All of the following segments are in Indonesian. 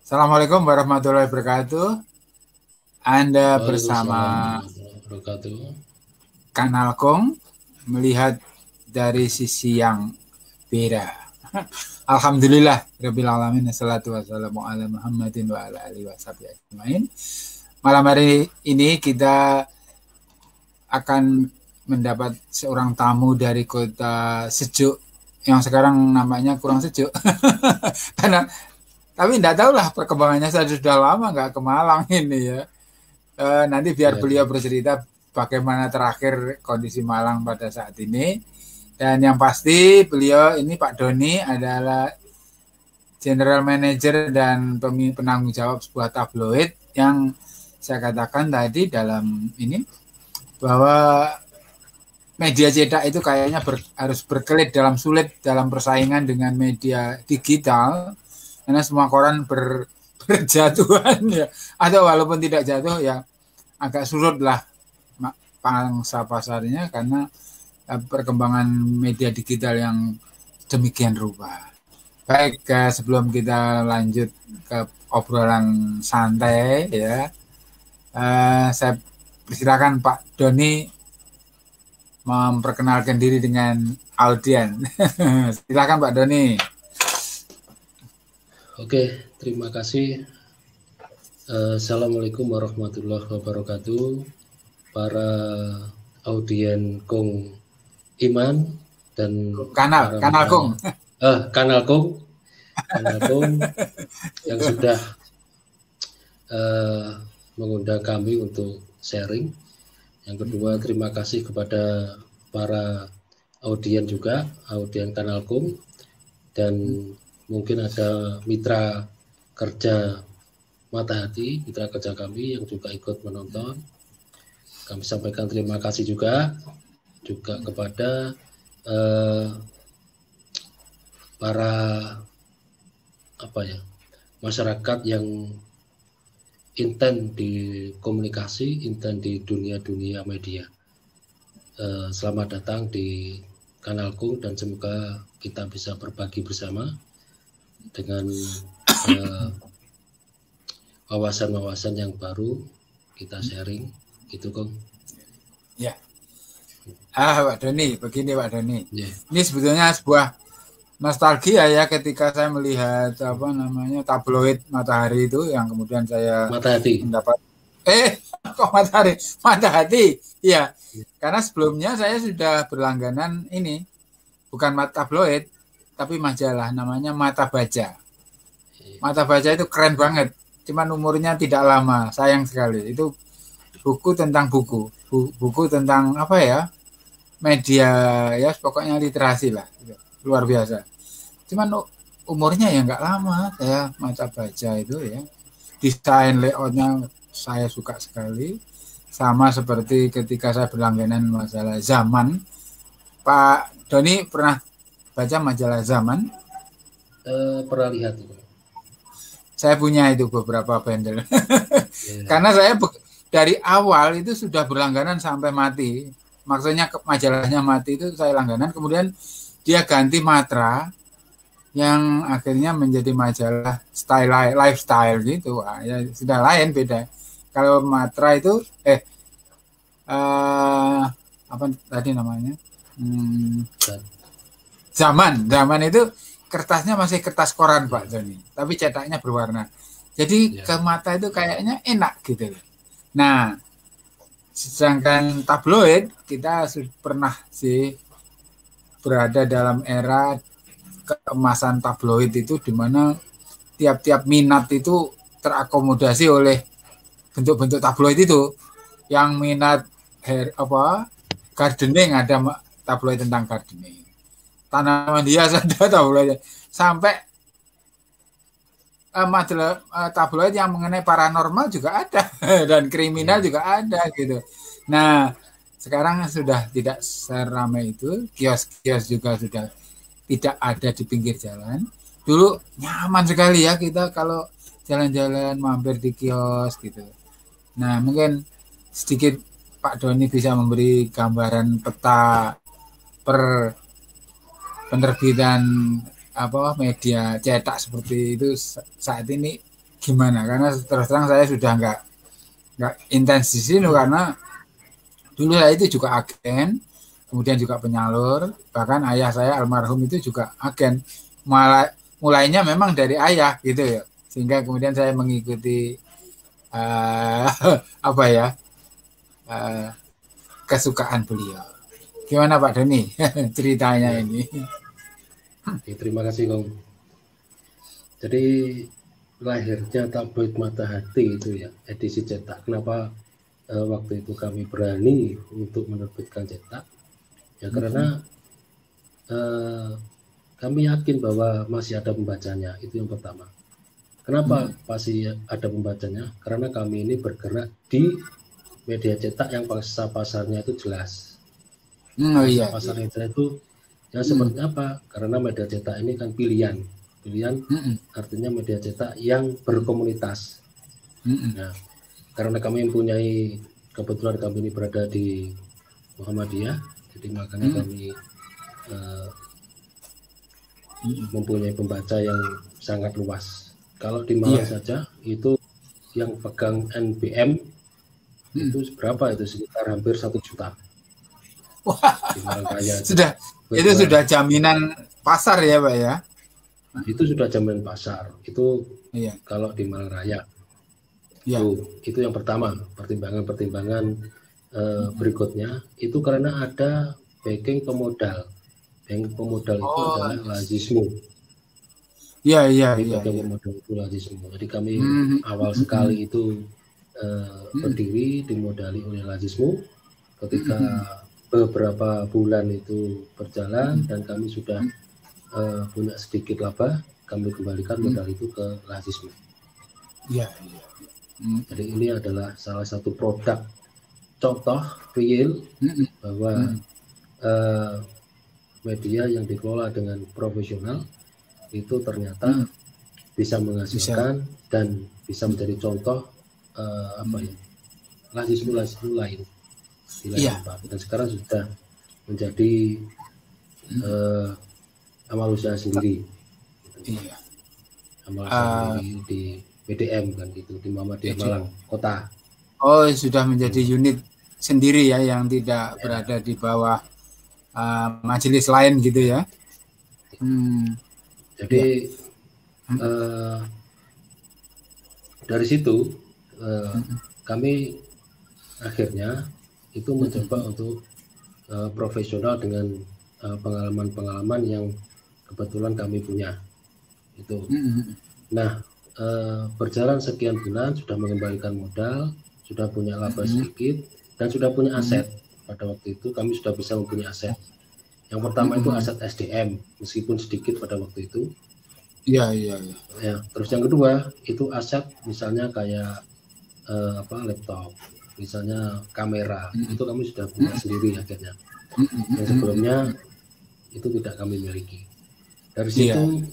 Assalamualaikum warahmatullahi wabarakatuh. Anda bersama Waalaikumsalam warahmatullahi wabarakatuh. Kanal Kong melihat dari sisi yang beda. Alhamdulillah rabbil alamin, wassalatu wassalamu ala Muhammadin wa ala alihi washabihi ajmain. Malam hari ini kita akan mendapat seorang tamu dari kota sejuk yang sekarang namanya kurang sejuk. Karena tapi tidak tahu lah perkembangannya, saya sudah lama nggak ke Malang ini ya. Nanti biar beliau bercerita bagaimana terakhir kondisi Malang pada saat ini. Dan yang pasti beliau ini Pak Doni adalah General Manager dan penanggung jawab sebuah tabloid yang saya katakan tadi dalam ini bahwa media cetak itu kayaknya harus berkelit dalam sulit dalam persaingan dengan media digital, karena semua koran berjatuhan ya, atau walaupun tidak jatuh ya agak surut lah pangsa pasarnya karena perkembangan media digital yang demikian rupa. Baik, sebelum kita lanjut ke obrolan santai ya, saya persilakan Pak Doni memperkenalkan diri dengan audien. Silakan Pak Doni. Oke, terima kasih. Assalamualaikum warahmatullahi wabarakatuh. Para audien Kong Iman dan Kanal Kong. Kanal Kong yang sudah mengundang kami untuk sharing. Yang kedua, terima kasih kepada para audien juga, audien Kanal Kong, dan mungkin ada mitra kerja Mata Hati, mitra kerja kami yang juga ikut menonton. Kami sampaikan terima kasih juga kepada para masyarakat yang intent di komunikasi, intent di dunia media. Selamat datang di Kanal Kong dan semoga kita bisa berbagi bersama dengan wawasan-wawasan yang baru, kita sharing gitu Kong. Ya. Pak Doni, begini Pak Doni. Yeah. Ini sebetulnya sebuah nostalgia ya ketika saya melihat tabloid Matahari itu yang kemudian saya mendapat kok Mata Hati. Iya. Karena sebelumnya saya sudah berlangganan ini, bukan tabloid tapi majalah namanya Mata Baca. Mata Baca itu keren banget. Cuman umurnya tidak lama, sayang sekali. Itu buku tentang buku tentang media ya, pokoknya literasi lah, luar biasa. Cuman umurnya ya nggak lama. Saya Mata Baca itu ya, desain layoutnya saya suka sekali, sama seperti ketika saya berlangganan masalah Zaman. Pak Doni pernah baca majalah Zaman? Pernah lihat. Saya punya itu beberapa bundle. Karena saya dari awal itu sudah berlangganan sampai mati. Maksudnya majalahnya mati itu saya langganan, kemudian dia ganti Matra yang akhirnya menjadi majalah lifestyle gitu. Ya sudah lain, beda. Kalau Matra itu apa tadi namanya? Zaman itu kertasnya masih kertas koran Pak Joni, tapi cetaknya berwarna. Jadi ke mata itu kayaknya enak gitu. Nah, sedangkan tabloid kita pernah sih berada dalam era keemasan tabloid itu, di mana tiap-tiap minat itu terakomodasi oleh bentuk-bentuk tabloid itu. Yang minat gardening, ada tabloid tentang gardening. Tanaman hias ada tabloid, sampai majalah tabloid yang mengenai paranormal juga ada dan kriminal juga ada gitu. Nah, sekarang sudah tidak seramai itu, kios-kios juga sudah tidak ada di pinggir jalan. Dulu nyaman sekali ya kita kalau jalan-jalan mampir di kios gitu. Nah, mungkin sedikit Pak Doni bisa memberi gambaran peta per penerbitan media cetak seperti itu saat ini gimana? Karena terus terang saya sudah nggak intens di sini karena dulu saya itu juga agen, kemudian juga penyalur, bahkan ayah saya almarhum itu juga agen. Mulainya memang dari ayah gitu ya, sehingga kemudian saya mengikuti kesukaan beliau. Gimana Pak Doni ceritanya ini? Terima kasih Kong. Jadi lahirnya tabloid Mata Hati itu ya, edisi cetak. Kenapa waktu itu kami berani untuk menerbitkan cetak? Ya karena kami yakin bahwa masih ada pembacanya, itu yang pertama. Kenapa masih ada pembacanya? Karena kami ini bergerak di media cetak yang pasarnya itu jelas. Pasarnya itu yang seperti apa? Karena media cetak ini kan pilihan artinya media cetak yang berkomunitas. Nah, karena kami mempunyai, kebetulan kami ini berada di Muhammadiyah, jadi makanya kami mempunyai pembaca yang sangat luas. Kalau di Malang saja itu yang pegang NBM itu berapa? Itu sekitar hampir 1 juta. Wah, di Malang Raya. Itu sudah jaminan pasar ya Pak ya? Itu sudah jaminan pasar. Itu kalau di Malang Raya. Itu yang pertama, pertimbangan berikutnya itu karena ada backing pemodal. Backing pemodal itu adalah lazismu. Backing pemodal itu lazismu. Jadi kami awal sekali itu berdiri dimodali oleh lazismu. Ketika beberapa bulan itu berjalan dan kami sudah punya sedikit laba, kami kembalikan modal itu ke lazismu. Jadi ini adalah salah satu produk contoh real bahwa media yang dikelola dengan profesional itu ternyata bisa menghasilkan dan bisa menjadi contoh lazismu lain di lain tempat. Dan sekarang sudah menjadi amal usaha sendiri. Amal usaha sendiri di PDM kan gitu, di Muhammadiyah Malang Kota. Oh, sudah menjadi unit sendiri ya, yang tidak berada di bawah majelis lain gitu ya. Jadi dari situ kami akhirnya itu mencoba untuk profesional dengan pengalaman-pengalaman yang kebetulan kami punya itu. Nah, berjalan sekian bulan sudah mengembalikan modal, sudah punya laba sedikit dan sudah punya aset. Pada waktu itu kami sudah bisa mempunyai aset. Yang pertama itu aset SDM, meskipun sedikit pada waktu itu. Ya, terus yang kedua itu aset misalnya kayak laptop, misalnya kamera, itu kami sudah punya sendiri akhirnya. Yang sebelumnya itu tidak kami miliki. Dari situ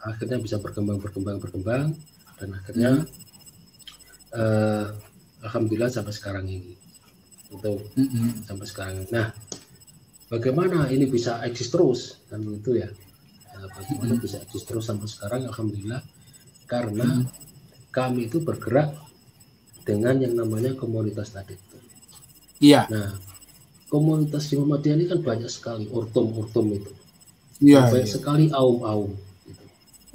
akhirnya bisa berkembang dan akhirnya alhamdulillah sampai sekarang ini. Sampai sekarang. Nah, bagaimana ini bisa eksis terus kan itu ya? Bagaimana bisa eksis terus sampai sekarang? Alhamdulillah karena kami itu bergerak dengan yang namanya komunitas tadi itu. Nah, komunitas di Muhammadiyah ini kan banyak sekali urtum itu. Banyak sekali aum.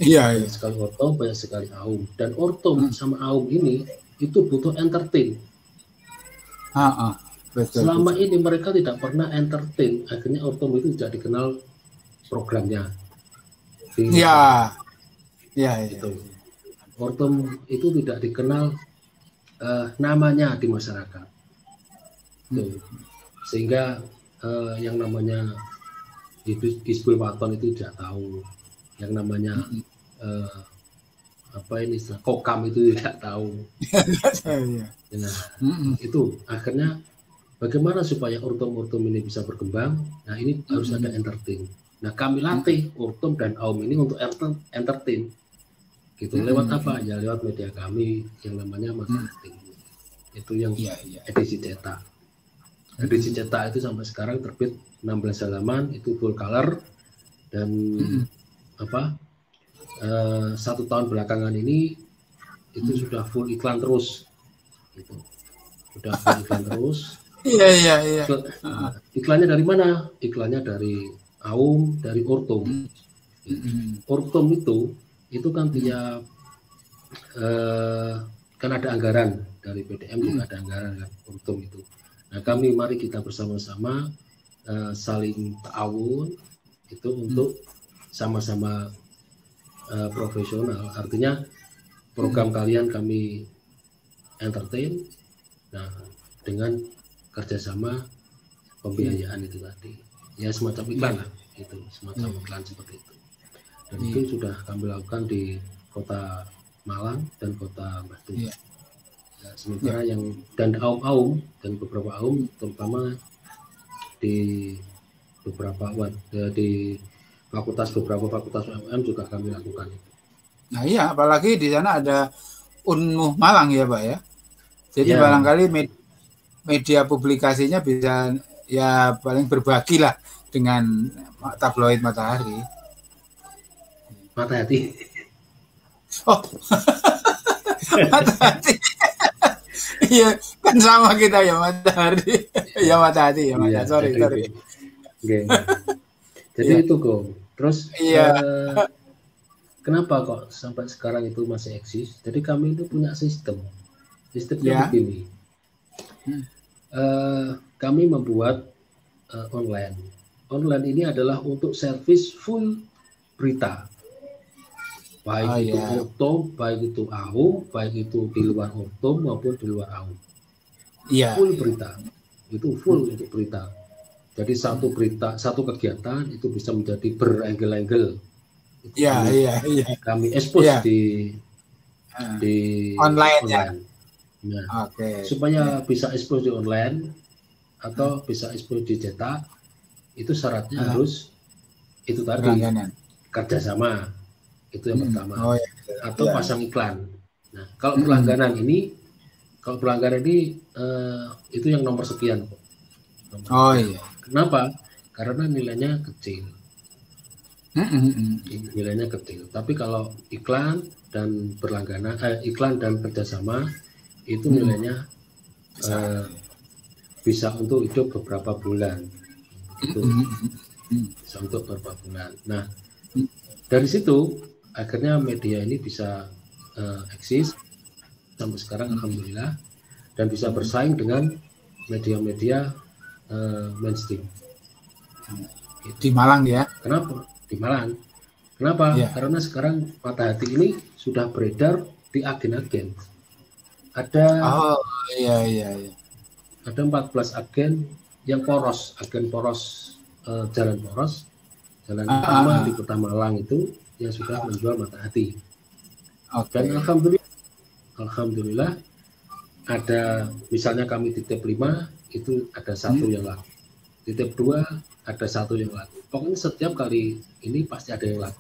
Banyak sekali ortom, banyak sekali aum. Dan ortom sama aum ini itu butuh entertain. Selama ini mereka tidak pernah entertain, akhirnya ortom itu tidak dikenal programnya. Gitu. Ortom itu tidak dikenal namanya di masyarakat. Sehingga yang namanya Hizbul Waton itu tidak tahu, yang namanya kokam itu tidak tahu. Nah, itu akhirnya bagaimana supaya urtum ini bisa berkembang? Nah, ini harus ada entertain. Nah, kami latih urtum dan aum ini untuk entertain. Gitu. Lewat apa? Ya lewat media kami yang namanya Mata Hati. Itu yang edisi cetak. Edisi cetak itu sampai sekarang terbit 16 halaman, itu full color dan 1 tahun belakangan ini itu sudah full iklan terus, gitu. Sudah full iklan terus. Iya. Iklannya dari mana? Iklannya dari Aum, dari Ortum. Ortum itu kan tiap kan ada anggaran dari PDM juga ada anggaran kan, Ortum itu. Nah, mari kita bersama-sama saling ta'awun itu untuk sama-sama profesional. Artinya program kalian kami entertain, nah dengan kerjasama pembiayaan itu tadi, ya semacam iklan lah, itu semacam iklan seperti itu. Dan itu sudah kami lakukan di Kota Malang dan Kota Batu. Nah, sementara yang dan Aum dan beberapa Aum, terutama di beberapa di beberapa fakultas UMM juga kami lakukan itu. Nah iya, apalagi di sana ada Unmuh Malang ya Pak ya. Jadi barangkali media publikasinya bisa ya paling berbagi lah dengan tabloid Matahari. Matahati. Oh, Matahati. Iya, kan sama kita ya Matahari. Ya Matahati ya Matahari. Sorry. Jadi itu kok. Terus kenapa kok sampai sekarang itu masih eksis? Jadi kami itu punya sistemnya begini. Kami membuat online ini adalah untuk servis full berita, baik itu Ortum, baik itu Aum, baik itu di luar Ortum maupun di luar Aum. Full berita, itu full untuk berita. Jadi satu kegiatan itu bisa menjadi berangle-angle. Iya. Kami expose di online. Nah, supaya bisa expose di online atau bisa expose di cetak, itu syaratnya harus itu tadi kerjasama, itu yang pertama. Atau pasang iklan. Nah, kalau berlangganan ini itu yang nomor sekian. Kenapa? Karena nilainya kecil. Nilainya kecil. Tapi kalau iklan dan berlangganan, iklan dan kerjasama itu nilainya bisa untuk hidup beberapa bulan. Itu bisa untuk beberapa bulan. Nah, dari situ akhirnya media ini bisa eksis sampai sekarang, alhamdulillah, dan bisa bersaing dengan media-media mainstream. Di Malang ya? Kenapa? Di Malang. Kenapa? Karena sekarang Matahati ini sudah beredar di agen-agen. Ada ada 14 agen yang poros, agen poros, jalan utama di Kota Malang itu yang sudah menjual Matahati. Dan alhamdulillah ada, misalnya kami titip 5 itu ada 1 yang laku, titip 2 ada 1 yang laku. Pokoknya setiap kali ini pasti ada yang laku.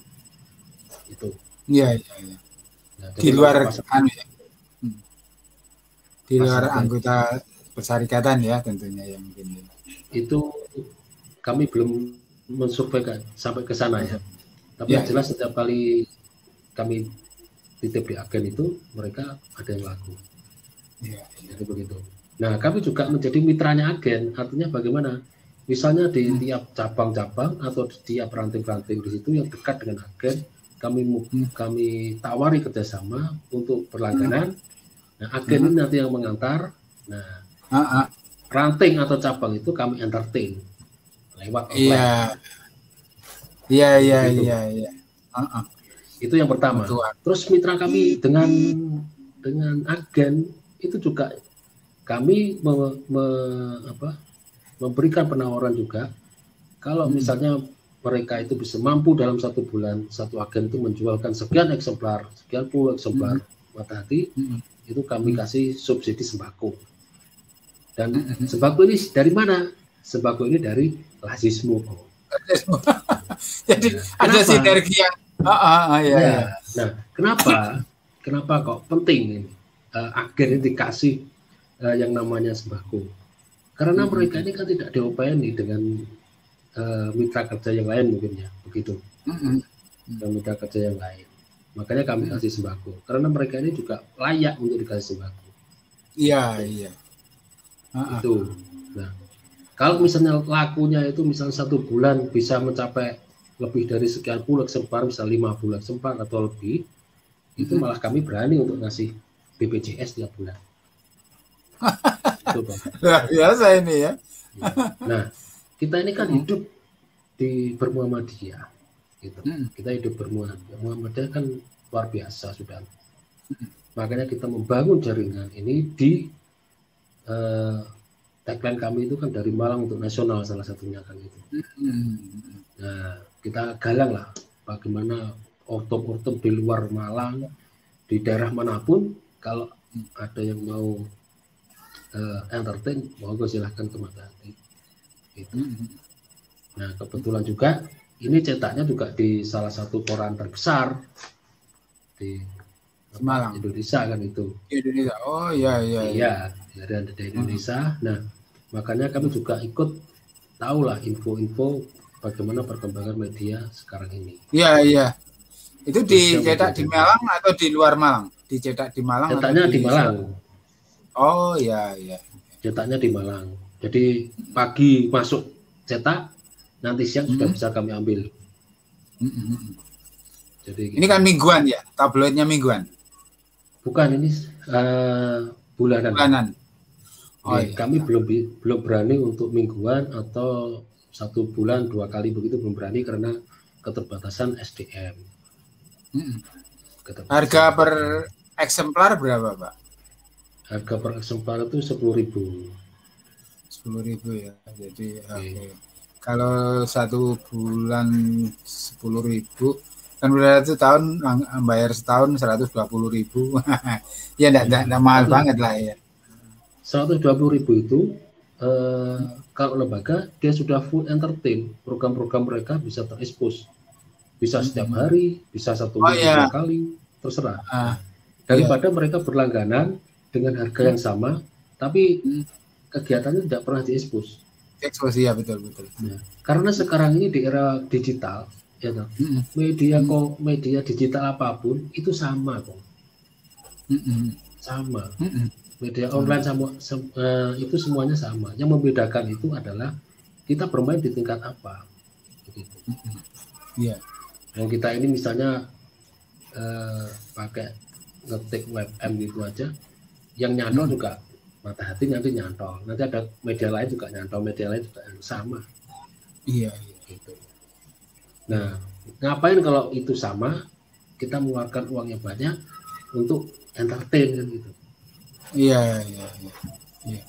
Itu. Iya. Nah, di luar di luar anggota persyarikatan ya tentunya yang mungkin. Itu kami belum mensurveikan sampai ke sana ya. Tapi yang jelas setiap kali kami titip di agen itu mereka ada yang laku. Jadi begitu. Nah, kami juga menjadi mitranya agen. Artinya bagaimana? Misalnya di tiap cabang-cabang atau di tiap ranting-ranting di situ yang dekat dengan agen, kami tawari kerjasama untuk berlangganan. Nah, agen ini nanti yang mengantar. Nah, ranting atau cabang itu kami entertain lewat online. Iya. Itu yang pertama. Terus mitra kami dengan agen itu juga kami memberikan penawaran juga. Kalau misalnya mereka itu bisa mampu dalam 1 bulan, satu agen itu menjualkan sekian puluh eksemplar Matahati, itu kami kasih subsidi sembako. Dan sembako ini dari mana? Sembako ini dari Lazismu. Jadi ada sinergi yang Nah, kenapa kok penting ini agen ini dikasih yang namanya sembako? Karena mereka ini kan tidak diopeni dengan mitra kerja yang lain mungkin ya, begitu. Dan mitra kerja yang lain. Makanya kami kasih sembako. Karena mereka ini juga layak untuk dikasih sembako. Iya, iya. Itu. Nah, kalau misalnya lakunya itu misalnya 1 bulan bisa mencapai lebih dari sekian puluh eksemplar, misalnya 50 eksemplar atau lebih, itu malah kami berani untuk ngasih BPJS tiap bulan. Itu, Pak. Luar biasa ini ya. Nah, kita ini kan hidup di Bermuhammadiyah, gitu. Kita hidup Bermuhammadiyah kan luar biasa sudah. Makanya kita membangun jaringan ini di tagline kami itu kan dari Malang untuk nasional salah satunya kan itu. Nah, kita galang lah bagaimana ortom-ortom di luar Malang, di daerah manapun, kalau ada yang mau entertain, monggo silahkan ke Mata Hati. Gitu. Nah, kebetulan juga ini cetaknya juga di salah satu koran terbesar di Malang, Indonesia kan itu. Indonesia. Oh iya, iya. Iya, dari Indonesia. Nah, makanya kami juga ikut tahulah info-info bagaimana perkembangan media sekarang ini. Iya, iya. Itu dicetak di Malang atau di luar Malang? Dicetak di Malang? Cetaknya di Malang. Oh iya, iya. Cetaknya di Malang. Jadi pagi masuk cetak, nanti siang sudah bisa kami ambil. Jadi ini kan mingguan ya, tabloidnya mingguan. Bukan, ini bulanan. Bulanan. Oh, iya. Kami belum berani untuk mingguan atau 1 bulan 2 kali begitu, belum berani karena keterbatasan SDM. Harga per eksemplar berapa, Pak? Harga per eksemplar itu 10.000. 10.000 ya. Jadi okay. Kalau 1 bulan 10.000 kan udah itu tahun bayar setahun 120.000. Ya enggak mahal banget lah ya. 120.000 itu kalau lembaga dia sudah full entertain, program-program mereka bisa terekspos, bisa setiap hari, bisa 1 minggu 2 kali, terserah. Daripada mereka berlangganan dengan harga yang sama, tapi kegiatannya tidak pernah diekspos. Ekspos ya, betul. Nah, karena sekarang ini di era digital, ya toh, media digital apapun itu sama kok. Sama. Media online itu semuanya sama. Yang membedakan itu adalah kita bermain di tingkat apa. Begitu. Iya. Yang kita ini misalnya pakai ngetik webm gitu aja, yang nyantol juga Mata Hati nanti nyantol. Nanti ada media lain juga nyantol, media lain juga sama. Iya. Gitu. Nah, ngapain kalau itu sama, kita mengeluarkan uang yang banyak untuk entertain kan gitu. Iya.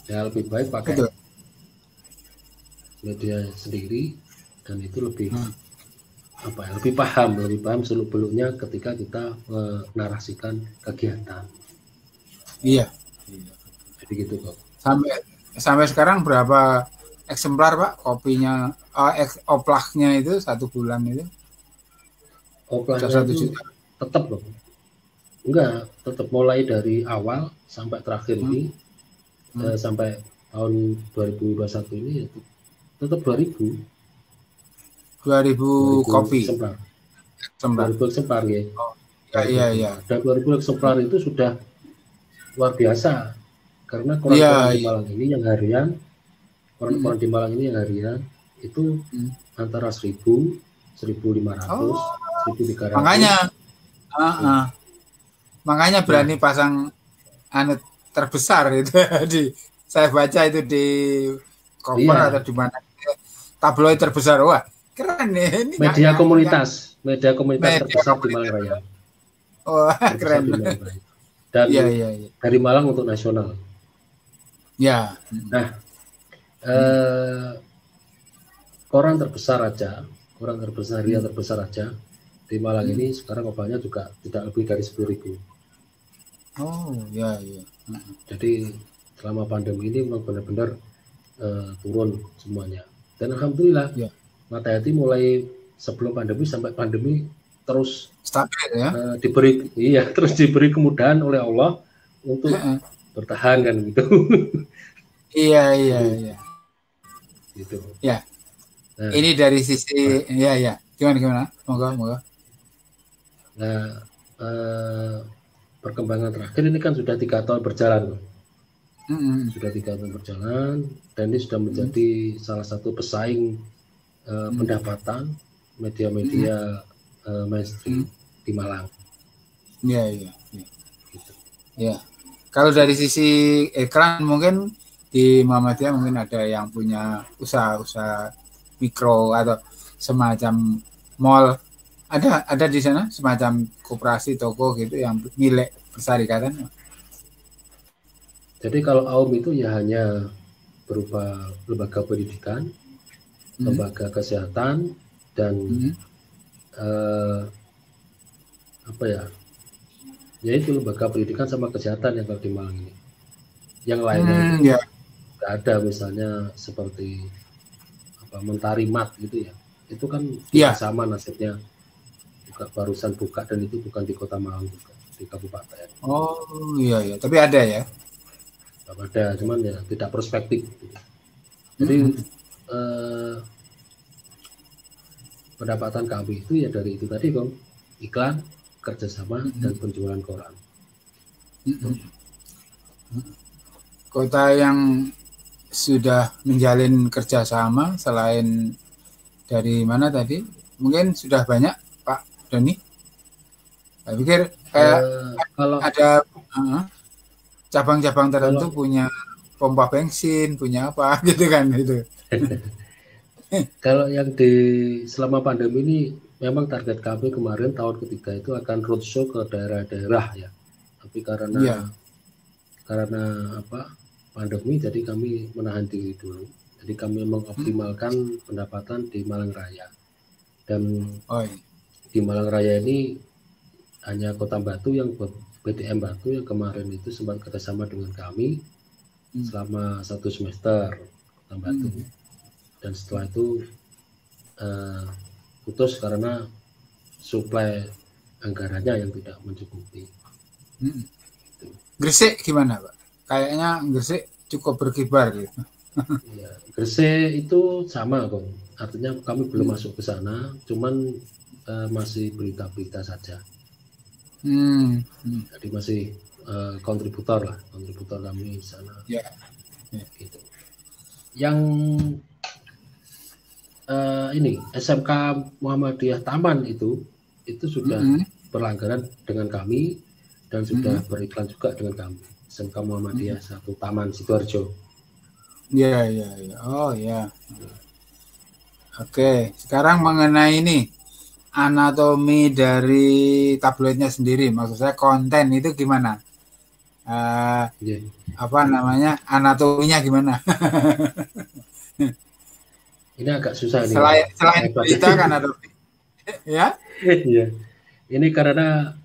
Ya lebih baik pakai media sendiri, dan itu lebih lebih paham seluk-beluknya ketika kita menarasikan kegiatan. Iya. Jadi gitu kok. Sampai sekarang berapa eksemplar, Pak, kopinya oplaknya itu 1 bulan itu? Oplaknya 1 juta. Tetap loh. Enggak, tetap mulai dari awal sampai terakhir ini sampai tahun 2021 ini ya tetap 2.000 kopi. Eksemplar. 2.000 eksemplar ya. Oh, iya. Dan 2.000 eksemplar itu sudah luar biasa. Karena koran-koran di Malang ini yang harian, koran-koran di Malang ini yang harian itu antara 1.000, 1.500, 1.300. Makanya berani pasang terbesar itu saya baca itu di cover atau di mana tabloid terbesar. Wah, keren nih. Ini media komunitas terbesar di Malang Raya. Oh, keren. Dan dari Malang untuk nasional. Ya. Nah, koran terbesar harian terbesar aja di Malang ini sekarang obatnya juga tidak lebih dari 10.000. Oh, ya. Jadi selama pandemi ini memang benar-benar turun semuanya. Dan alhamdulillah, Mata Hati mulai sebelum pandemi sampai pandemi terus stabil ya. Terus diberi kemudahan oleh Allah untuk bertahan kan gitu. Iya. Gitu. Ya. Nah, ini dari sisi Gimana? Moga. Nah, perkembangan terakhir ini kan sudah 3 tahun berjalan. Mm-mm. Sudah 3 tahun berjalan dan ini sudah menjadi salah satu pesaing pendapatan media-media mainstream di Malang. Iya. Ya. Kalau dari sisi iklan mungkin di Muhammadiyah mungkin ada yang punya usaha-usaha mikro atau semacam mall. Ada di sana semacam koperasi toko gitu yang milik persyarikatan. Jadi kalau AUM itu ya hanya berupa lembaga pendidikan, lembaga kesehatan, dan yaitu lembaga pendidikan sama kesehatan yang kalau di Malang ini. Yang lainnya nggak ada, misalnya seperti Mentari Mat gitu ya. Itu kan sama nasibnya, barusan buka dan itu bukan di Kota Malang juga, di kabupaten. Oh iya, tapi ada ya. Ada, cuman ya tidak prospektif. Jadi pendapatan kami itu ya dari itu tadi Bang, iklan, kerjasama, dan penjualan koran. Kota yang sudah menjalin kerjasama selain dari mana tadi? Mungkin sudah banyak Pak Doni. Saya pikir kalau ada cabang-cabang tertentu punya pompa bensin, punya apa gitu kan itu. Kalau yang selama pandemi ini memang target kami kemarin tahun ketiga itu akan roadshow ke daerah-daerah ya. Tapi karena pandemi, jadi kami menahan diri dulu. Jadi kami mengoptimalkan pendapatan di Malang Raya. Dan di Malang Raya ini hanya Kota Batu yang PTM Batu yang kemarin itu sempat kerjasama dengan kami selama 1 semester Kota Batu. Dan setelah itu putus karena suplai anggarannya yang tidak mencukupi. Gresik gimana Pak? Kayaknya Gresik cukup berkibar gitu. Ya, Gresik itu sama kok. Artinya kami belum masuk ke sana, cuman masih berita-berita saja. Jadi masih kontributor kami di sana. Gitu. Yang ini SMK Muhammadiyah Taman itu sudah berlangganan dengan kami dan sudah beriklan juga dengan kami. SMK Muhammadiyah 1 Taman Sidoarjo. Iya. Oh ya. Oke, sekarang mengenai ini anatomi dari tabloidnya sendiri, maksud saya konten itu gimana? Anatominya gimana? Ini agak susah nih. Selain berita kan ada ya? Iya. Ini karena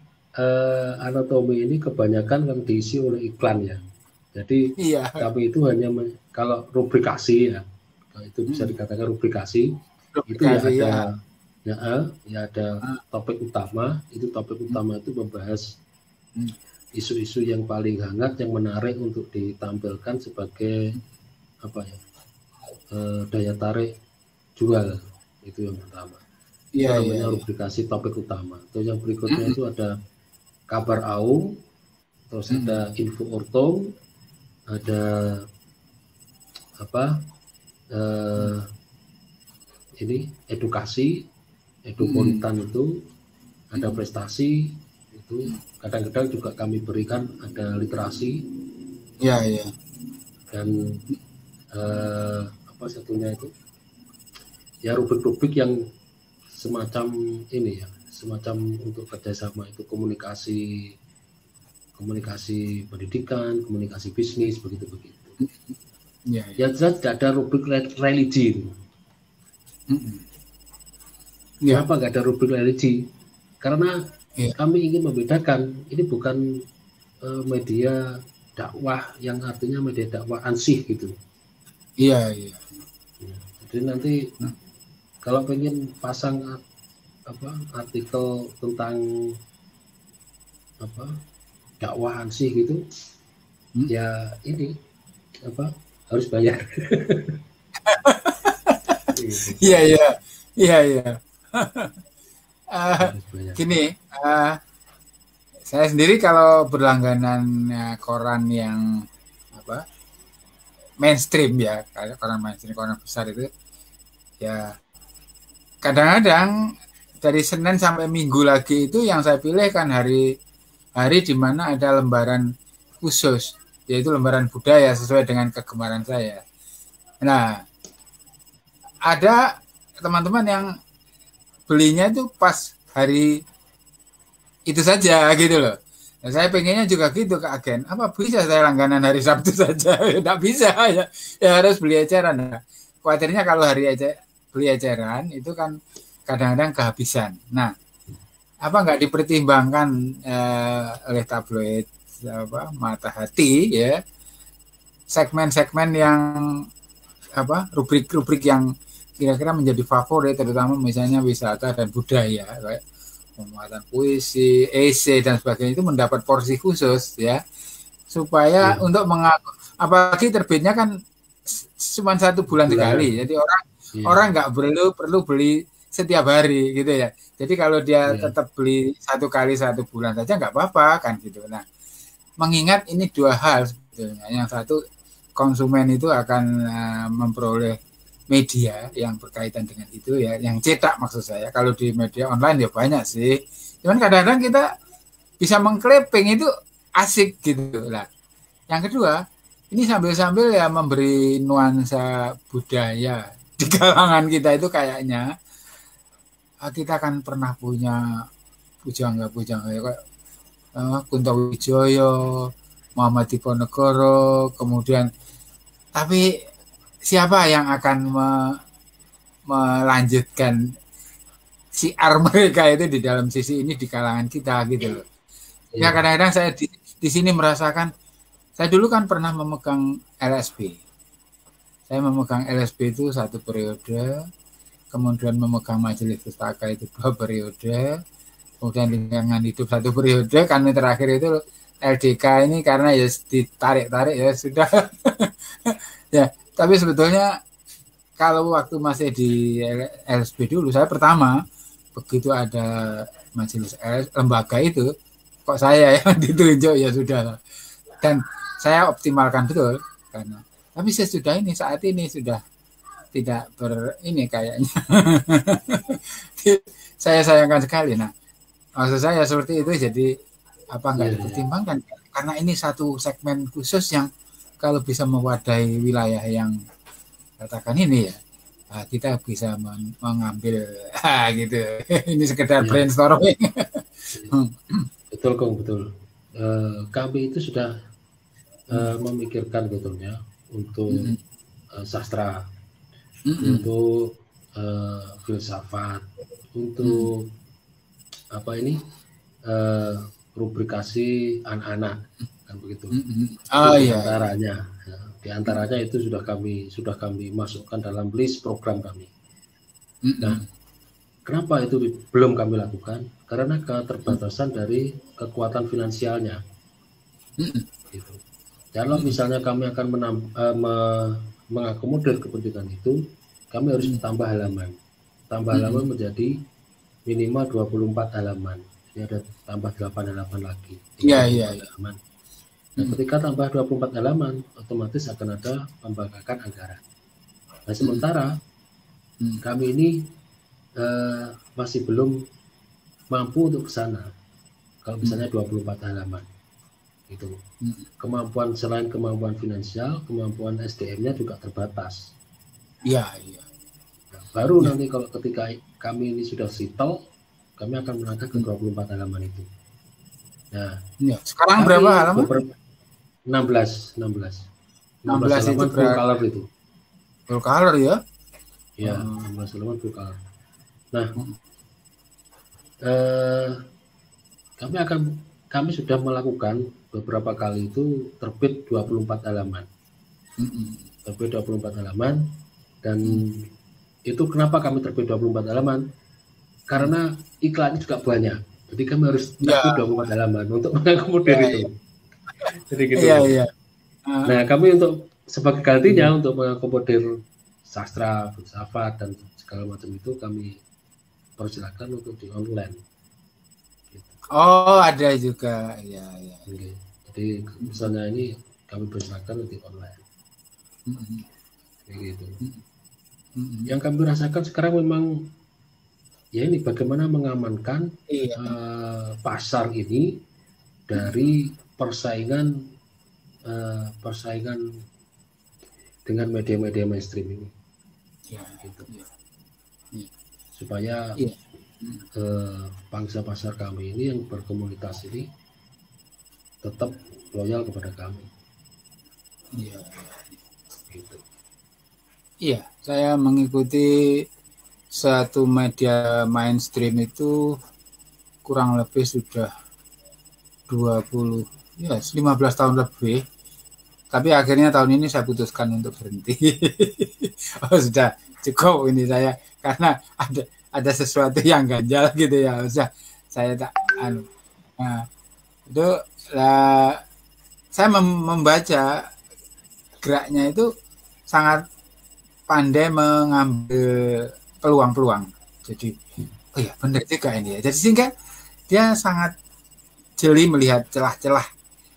anatomi ini kebanyakan yang diisi oleh iklan ya. Jadi kami itu hanya kalau rubrikasi ya, itu bisa dikatakan rubrikasi. Itu ya ada topik utama. Itu topik utama itu membahas isu-isu yang paling hangat yang menarik untuk ditampilkan sebagai daya tarik jual, itu yang pertama. Itu namanya rubrikasi topik utama. Terus yang berikutnya itu ada kabar AUM, terus ada info ortom, ada ini edukasi, edupolitan itu, ada prestasi itu, kadang-kadang juga kami berikan ada literasi. Dan satunya itu ya rubrik-rubrik yang semacam ini ya, semacam untuk kerjasama itu komunikasi pendidikan, komunikasi bisnis, begitu. Ya jelas tidak ada rubrik religi. Kenapa nggak ada rubrik religi? Karena kami ingin membedakan, ini bukan media dakwah yang artinya media dakwah ansih gitu. Iya. Jadi nanti kalau pengen pasang artikel tentang dakwah ansih gitu, ya ini harus bayar. Iya. Gini, Saya sendiri kalau berlangganan koran yang apa mainstream ya, koran mainstream, koran besar itu ya kadang-kadang dari Senin sampai Minggu lagi itu yang saya pilih kan hari di mana ada lembaran khusus, yaitu lembaran budaya sesuai dengan kegemaran saya. Nah, ada teman-teman yang belinya itu pas hari itu saja gitu loh. Nah, saya pengennya juga gitu ke agen. Apa bisa saya langganan hari Sabtu saja? Tidak bisa ya. Ya harus beli eceran. Nah, khawatirnya kalau beli eceran itu kan kadang-kadang kehabisan. Nah, apa nggak dipertimbangkan oleh tabloid Mata Hati ya, segmen-segmen yang rubrik-rubrik yang kira-kira menjadi favorit, terutama misalnya wisata dan budaya, kayak pembuatan puisi, esai dan sebagainya, itu mendapat porsi khusus ya, supaya untuk apalagi terbitnya kan cuma 1 bulan sekali, jadi orang nggak perlu beli setiap hari gitu ya. Jadi kalau dia tetap beli 1 kali 1 bulan saja nggak apa-apa kan gitu. Nah, mengingat ini 2 hal sebetulnya. Yang satu, konsumen itu akan memperoleh media yang berkaitan dengan itu ya, yang cetak maksud saya. Kalau di media online ya banyak sih. Cuman kadang-kadang kita bisa mengclipping itu asik gitu lah. Yang kedua, ini sambil-sambil ya memberi nuansa budaya di kalangan kita itu kayaknya. Kita kan pernah punya pujangga kayak Kunto Wijoyo, Muhammad Diponegoro, kemudian tapi siapa yang akan melanjutkan siar mereka itu di dalam sisi ini di kalangan kita gitu loh. Ya kadang-kadang saya di sini merasakan, saya dulu kan pernah memegang LSB. Saya memegang LSB itu 1 periode, kemudian memegang Majelis Pustaka itu 2 periode, kemudian Lingkungan Hidup 1 periode, kan terakhir itu LDK ini karena ya ditarik-tarik ya sudah. Ya, tapi sebetulnya kalau waktu masih di LSB dulu, saya pertama begitu ada majelis lembaga itu, kok saya yang ditunjuk ya sudah. Dan saya optimalkan betul karena tapi sesudah ini saat ini sudah tidak ini kayaknya. Saya sayangkan sekali. Nah, maksud saya seperti itu, jadi apa nggak dipertimbangkan karena ini satu segmen khusus yang kalau bisa mewadahi wilayah yang katakan ini ya, kita bisa mengambil gitu. Ini sekedar brainstorming. Betul Kong, betul. Kami itu sudah memikirkan betulnya untuk sastra, untuk filsafat, untuk rubrikasi anak-anak kan begitu. Di antaranya itu sudah kami masukkan dalam list program kami. Nah, kenapa itu belum kami lakukan? Karena keterbatasan dari kekuatan finansialnya. Gitu. Kalau misalnya kami akan mengakomodir kepentingan itu, kami harus tambah halaman. Tambah halaman menjadi minimal 24 halaman. Ini ada tambah 8 halaman lagi. Halaman. Nah, ketika tambah 24 halaman, otomatis akan ada pembangkakan anggaran. Nah, sementara kami ini masih belum mampu untuk ke sana. Kalau misalnya 24 halaman. Itu. Selain kemampuan finansial, kemampuan SDM-nya juga terbatas. Iya. Nah, baru nanti kalau ketika kami ini sudah settle, kami akan melangkah ke 24 halaman itu. Nah, sekarang berapa halaman? 16 halaman itu full color itu. Full color ya? Ya, 16 halaman full color. Nah, kami sudah melakukan beberapa kali itu terbit 24 halaman. Terbit 24 halaman dan itu kenapa kami terbit 24 halaman? Karena iklannya juga banyak. Jadi kami harus terbit 24 halaman untuk mengakomodir itu. Jadi gitu. Iya. Nah, kami untuk sebagai gantinya untuk mengakomodir sastra, filsafat dan segala macam itu kami persilakan untuk di online. Gitu. Oh, ada juga. Ya, ya. Oke. Jadi misalnya ini kami persilakan di online. Kayak gitu. Yang kami rasakan sekarang memang ya ini bagaimana mengamankan Iya. pasar ini dari persaingan dengan media-media mainstream ini. Ya, Gitu. ya. Supaya Iya. pangsa pasar kami ini yang berkomunitas ini tetap loyal kepada kami. Iya. Gitu. Iya, saya mengikuti satu media mainstream itu kurang lebih sudah 20, ya 15 tahun lebih. Tapi akhirnya tahun ini saya putuskan untuk berhenti. Oh, sudah cukup ini saya, karena ada sesuatu yang ganjal gitu ya. Usah saya tak nah, itu lah, saya membaca geraknya itu sangat pandai mengambil peluang-peluang. Jadi, oh ya benar juga ini ya. Jadi sehingga dia sangat jeli melihat celah-celah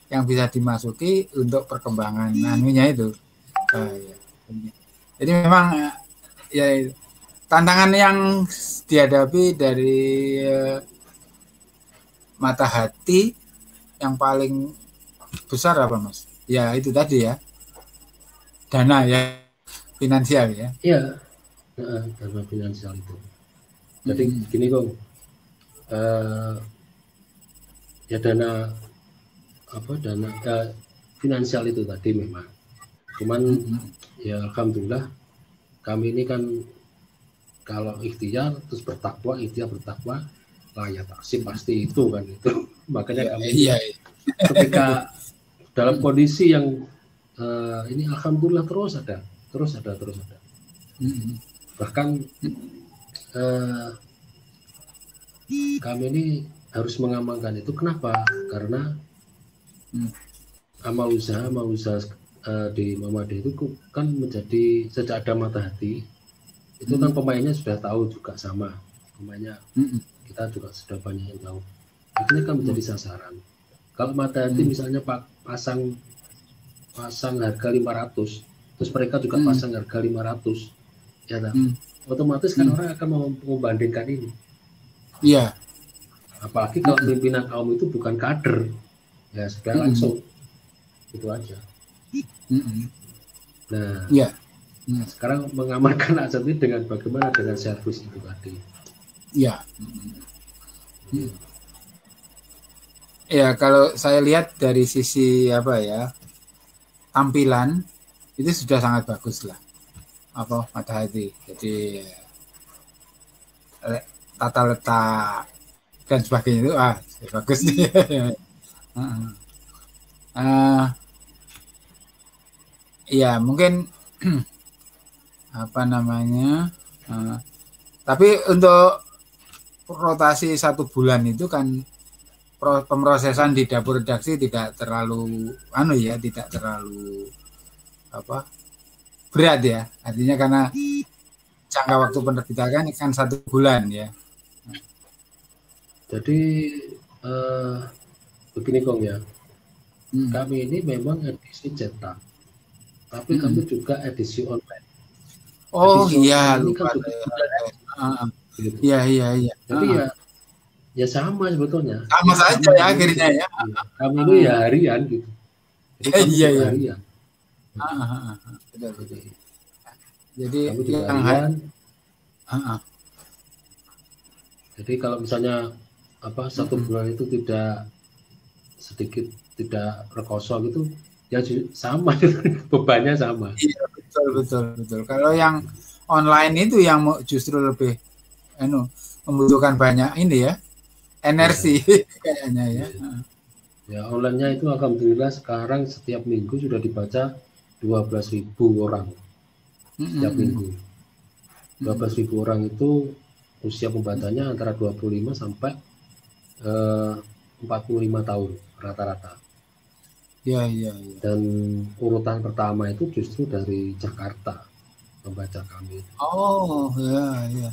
yang bisa dimasuki untuk perkembangan anunya itu. Ya. Jadi memang ya tantangan yang dihadapi dari mata hati yang paling besar apa, Mas? Ya itu tadi ya, dana ya, finansial ya. Iya, dana finansial itu. Jadi gini Kong, ya dana finansial itu tadi memang. Cuman ya alhamdulillah kami ini kan kalau ikhtiar terus bertakwa, lah ya taksib pasti itu kan itu. Makanya kami ketika dalam kondisi yang ini alhamdulillah terus ada. Bahkan kami ini harus mengamankan itu. Kenapa? Karena amal usaha di Muhammadiyah itu kan menjadi sejak ada mata hati itu kan pemainnya sudah tahu juga sama pemainnya, kita juga sudah banyak yang tahu. Akhirnya kan menjadi sasaran. Kalau mata hati misalnya pasang harga 500, terus mereka juga pasang harga 500, ya otomatis kan orang akan membandingkan ini. Iya. Apalagi kalau pimpinan kaum itu bukan kader, ya sudah langsung itu aja. Nah, sekarang mengamankan aset ini dengan bagaimana dengan servis itu tadi. Ya. Ya, kalau saya lihat dari sisi apa ya, tampilan itu sudah sangat bagus lah. Apa mata hati. Jadi tata letak dan sebagainya itu bagus nih. Ya mungkin apa namanya, tapi untuk rotasi 1 bulan itu kan pemrosesan di dapur redaksi tidak terlalu tidak terlalu berat ya, artinya karena jangka waktu penerbitan kan 1 bulan ya. Jadi begini Kong ya, kami ini memang edisi cetak, tapi kami juga edisi online. Oh edisi iya, ini kan juga gitu. Iya. Jadi ya sama sebetulnya. Sama saja ya akhirnya ya. Kami itu ya harian gitu. Jadi kami harian. Betul. Jadi kami juga harian. Jadi kalau misalnya 1 bulan itu tidak rekoso gitu, ya sama bebannya sama. Iya, betul. Kalau yang online itu yang justru lebih membutuhkan banyak ini ya, energi kayaknya ya. Ya online-nya itu alhamdulillah sekarang setiap minggu sudah dibaca 12.000 orang setiap minggu. 12.000 orang itu usia pembacanya antara 25 sampai 45 tahun rata-rata. Iya. Dan urutan pertama itu justru dari Jakarta pembaca kami. Oh ya.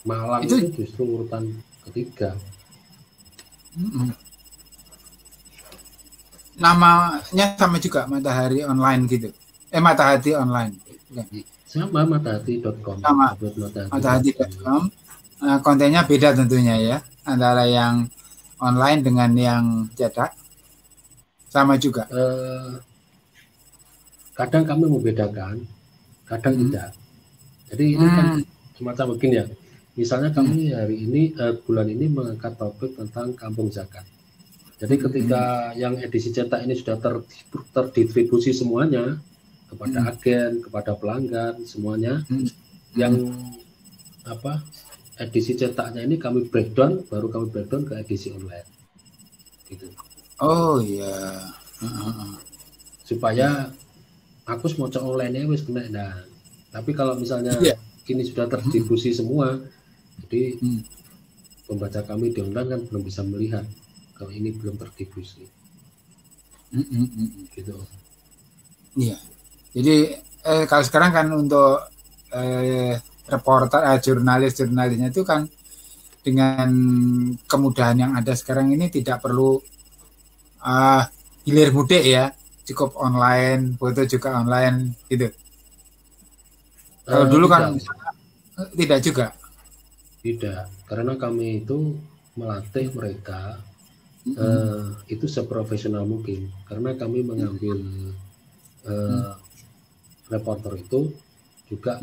Malang itu justru urutan ketiga. Mm-mm. Namanya sama juga Matahari Online gitu. Matahari Online. Bukan. Sama matahati.com. Sama matahari.com. Kontennya beda tentunya ya antara yang online dengan yang cetak. Sama juga. Kadang kami membedakan, kadang tidak. Jadi ini kan semacam begini ya. Misalnya kami hari ini bulan ini mengangkat topik tentang kampung zakat. Jadi ketika yang edisi cetak ini sudah terdistribusi semuanya kepada agen, kepada pelanggan semuanya, yang edisi cetaknya ini kami breakdown, baru kami breakdown ke edisi online. Gitu. Oh iya. Supaya aku mau cek online-nya wis kena. Nah, tapi kalau misalnya kini sudah terdistribusi semua, jadi pembaca kami di online kan belum bisa melihat kalau ini belum terdistribusi. Gitu. Iya. Jadi kalau sekarang kan untuk reporter, jurnalisnya itu kan dengan kemudahan yang ada sekarang ini tidak perlu hilir mudik ya, cukup online, foto juga online gitu. Kalau dulu kan tidak juga. Tidak, karena kami itu melatih mereka itu seprofesional mungkin, karena kami mengambil reporter itu juga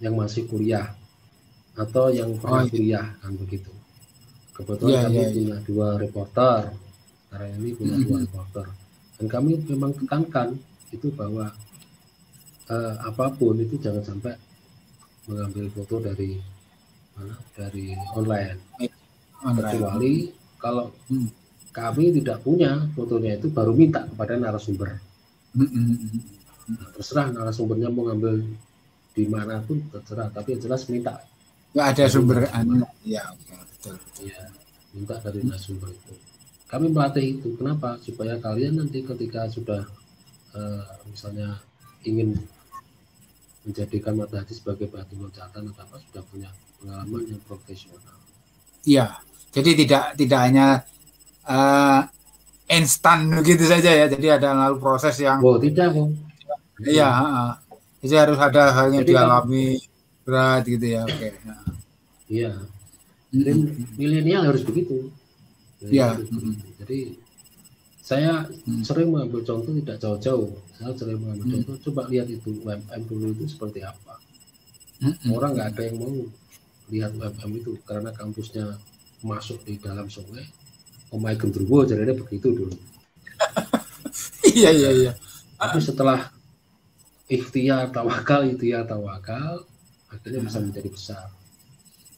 yang masih kuliah atau yang pernah kuliah kan begitu. Kebetulan kami punya 2 reporter, karena ini punya 2 reporter, dan kami memang tekankan itu bahwa apapun itu jangan sampai mengambil foto dari online. Kecuali kalau kami tidak punya fotonya itu baru minta kepada narasumber. Nah, terserah narasumbernya mau ngambil di mana pun terserah, tapi yang jelas minta. Ya ada sumber ya, betul. Ya, minta dari narasumber itu. Kami melatih itu. Kenapa? Supaya kalian nanti ketika sudah misalnya ingin menjadikan Matahati sebagai batu loncatan atau apa, sudah punya pengalaman yang profesional. Iya, jadi tidak hanya instan begitu saja ya. Jadi ada lalu proses yang. Tidak. Iya, jadi harus ada hal yang dialami berat gitu ya. Oke. Iya. Jadi milenial harus begitu. Iya. Jadi saya sering mengambil contoh tidak jauh-jauh. Saya sering mengambil contoh, coba lihat itu UMM dulu itu seperti apa. Orang nggak ada yang mau lihat UMM itu karena kampusnya masuk di dalam sungai. Omai Gendruwo jadinya begitu dulu. Iya. Tapi setelah ikhtiar tawakal, akhirnya bisa menjadi besar.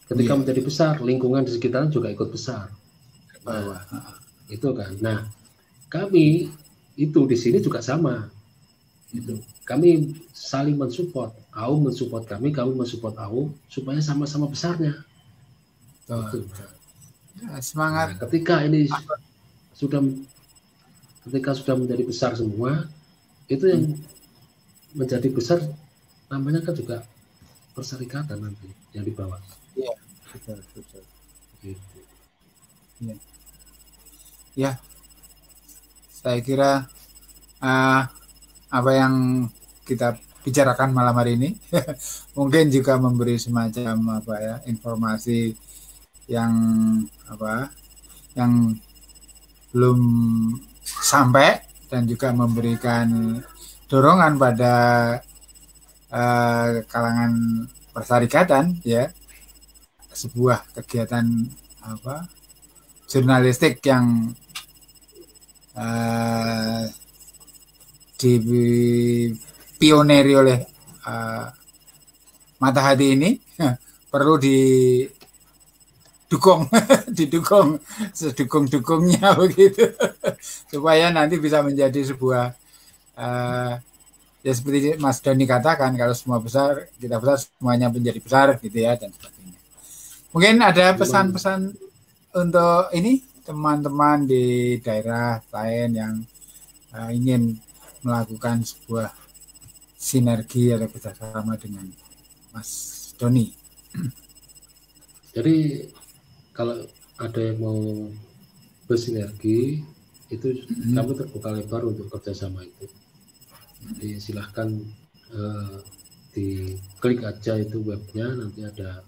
Ketika menjadi besar, lingkungan di sekitarnya juga ikut besar. Itu kan. Nah, kami itu di sini juga sama. Itu. Kami saling mensupport. Aum mensupport kami mensupport Aum supaya sama-sama besarnya. Itu. Semangat. Nah, ketika sudah menjadi besar semua, itu yang menjadi besar namanya kan juga perserikatan nanti yang dibawa. Iya, betul. Gitu. Ya. Saya kira apa yang kita bicarakan malam hari ini mungkin juga memberi semacam informasi yang belum sampai dan juga memberikan dorongan pada kalangan perserikatan ya, sebuah kegiatan jurnalistik yang dipioneri oleh Matahati ini perlu didukung sedukung-dukungnya begitu supaya nanti bisa menjadi sebuah ya seperti Mas Doni katakan, kalau semua besar kita besar semuanya menjadi besar gitu ya, dan sebagainya. Mungkin ada pesan-pesan untuk ini teman-teman di daerah lain yang ingin melakukan sebuah sinergi atau kerjasama dengan Mas Doni. Jadi kalau ada yang mau bersinergi, itu kami terbuka lebar untuk kerjasama itu. Jadi silahkan diklik aja itu webnya, nanti ada,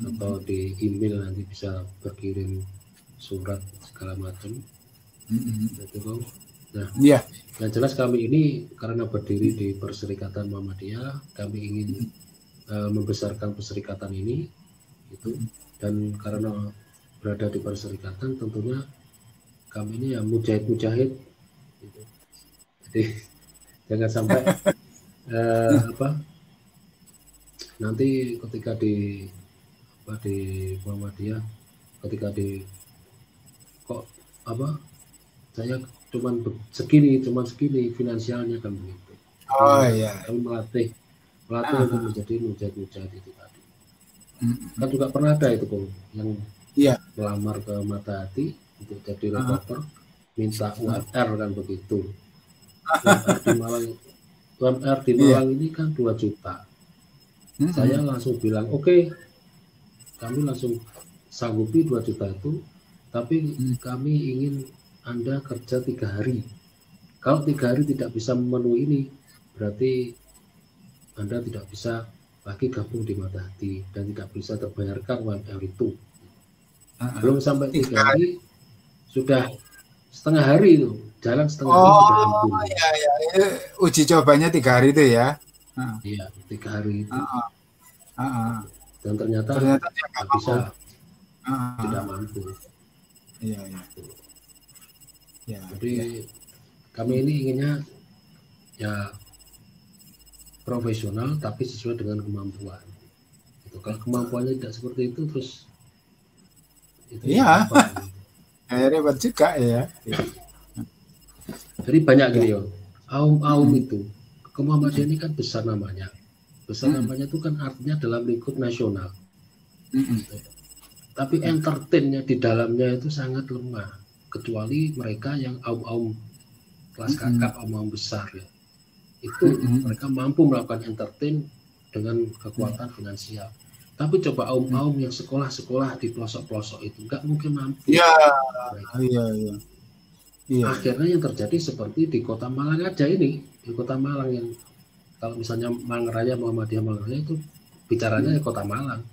atau di email nanti bisa berkirim surat segala macam. Nah, yang jelas kami ini karena berdiri di Perserikatan Muhammadiyah, kami ingin membesarkan perserikatan ini, itu, dan karena berada di perserikatan tentunya kami ini ya mujahid-mujahid, gitu. Jadi jangan sampai nanti ketika di Muhammadiyah, ketika saya cuman segini finansialnya kan begitu. Kami melatih untuk menjadi mujahid-mujahid itu tadi. Kan juga pernah ada itu kok yang melamar ke Mata Hati untuk jadi reporter, minta UMR kan begitu. UMR di Malang ini kan 2 juta. Saya langsung bilang oke, kami langsung sanggupi 2 juta itu, tapi kami ingin Anda kerja 3 hari. Kalau 3 hari tidak bisa memenuhi ini, berarti Anda tidak bisa lagi gabung di Mata Hati dan tidak bisa terbayarkan UMR itu. Belum sampai 3 hari, sudah setengah hari itu, jalan setengah hari sudah ampun. Uji cobanya 3 hari itu ya? Iya, 3 hari itu. Dan ternyata tidak bisa, tidak mampu. Jadi kami ini inginnya ya profesional tapi sesuai dengan kemampuan. Itu kalau kemampuannya tidak seperti itu, terus itu repot juga ya. Jadi banyak gini ya, aum itu Muhammadiyah ini kan besar namanya. Besar namanya itu kan artinya dalam lingkup nasional. Tapi entertainnya di dalamnya itu sangat lemah, kecuali mereka yang aum kelas kakap, aum besar ya. Itu mereka mampu melakukan entertain dengan kekuatan finansial. Tapi coba aum yang sekolah-sekolah di pelosok-pelosok itu nggak mungkin mampu. Akhirnya yang terjadi seperti di Kota Malang aja ini, di Kota Malang yang kalau misalnya Malang Raya, Muhammadiyah Malang Raya itu bicaranya di Kota Malang.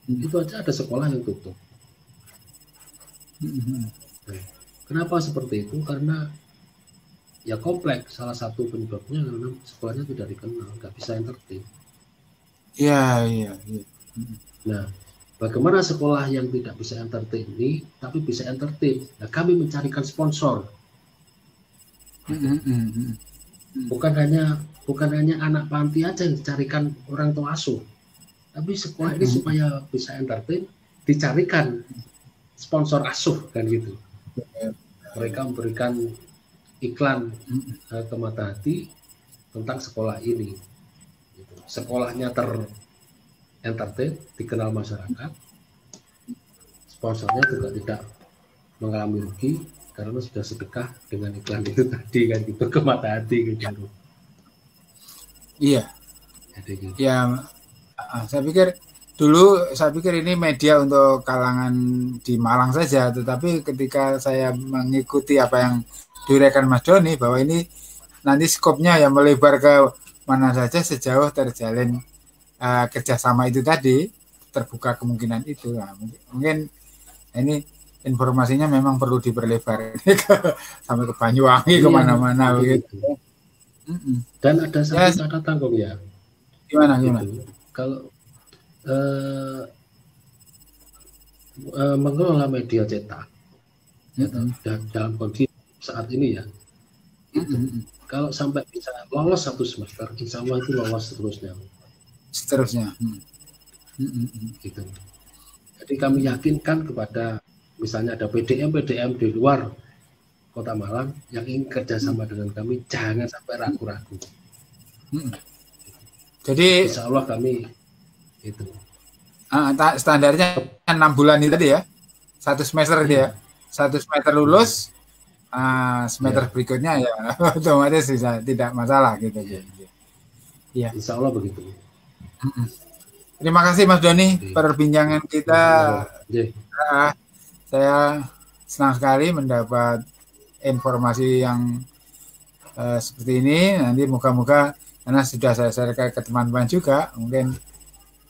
Itu aja ada sekolah yang tutup. Kenapa seperti itu? Karena ya kompleks. Salah satu penyebabnya karena sekolahnya tidak dikenal, nggak bisa entertain. Nah, bagaimana sekolah yang tidak bisa entertain ini, tapi bisa entertain? Nah, kami mencarikan sponsor. Bukan hanya anak panti aja yang dicarikan orang tua asuh. Tapi sekolah ini supaya bisa entertain, dicarikan sponsor asuh kan gitu. Mereka memberikan iklan ke Mata Hati tentang sekolah ini. Sekolahnya entertain, dikenal masyarakat. Sponsornya juga tidak mengalami rugi karena sudah sedekah dengan iklan itu tadi kan gitu ke Mata Hati gitu. Iya. Jadi gitu. Ya. Saya pikir ini media untuk kalangan di Malang saja, tetapi ketika saya mengikuti apa yang diuraikan Mas Doni bahwa ini nanti skopnya yang melebar ke mana saja sejauh terjalin kerjasama itu tadi, terbuka kemungkinan itu. Nah, mungkin ini informasinya memang perlu diperlebar sampai ke Banyuwangi kemana-mana begitu. Dan ada satu catatan kok ya. Gimana? Kalau mengelola media cetak dalam kondisi saat ini ya, kalau sampai bisa lolos 1 semester, insya Allah itu lolos seterusnya. Gitu. Jadi kami yakinkan kepada misalnya ada PDM di luar Kota Malang yang ingin kerjasama dengan kami, jangan sampai ragu-ragu. Jadi insya Allah kami itu standarnya 6 bulan itu tadi ya, 1 semester dia, 1 semester lulus, semester berikutnya ya otomatis bisa tidak masalah gitu. Ya. Insya Allah begitu. Terima kasih Mas Doni, perbincangan kita saya senang sekali mendapat informasi yang seperti ini. Nanti moga-moga karena sudah saya share ke teman-teman juga mungkin,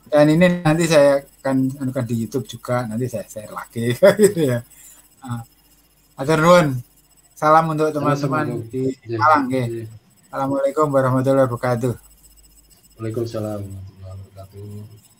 dan ini nanti saya akan di YouTube juga, nanti saya share lagi gitu ya. Atur nuwun. Salam untuk teman-teman di Malang. Assalamualaikum warahmatullahi wabarakatuh. Waalaikumsalam warahmatullahi wabarakatuh.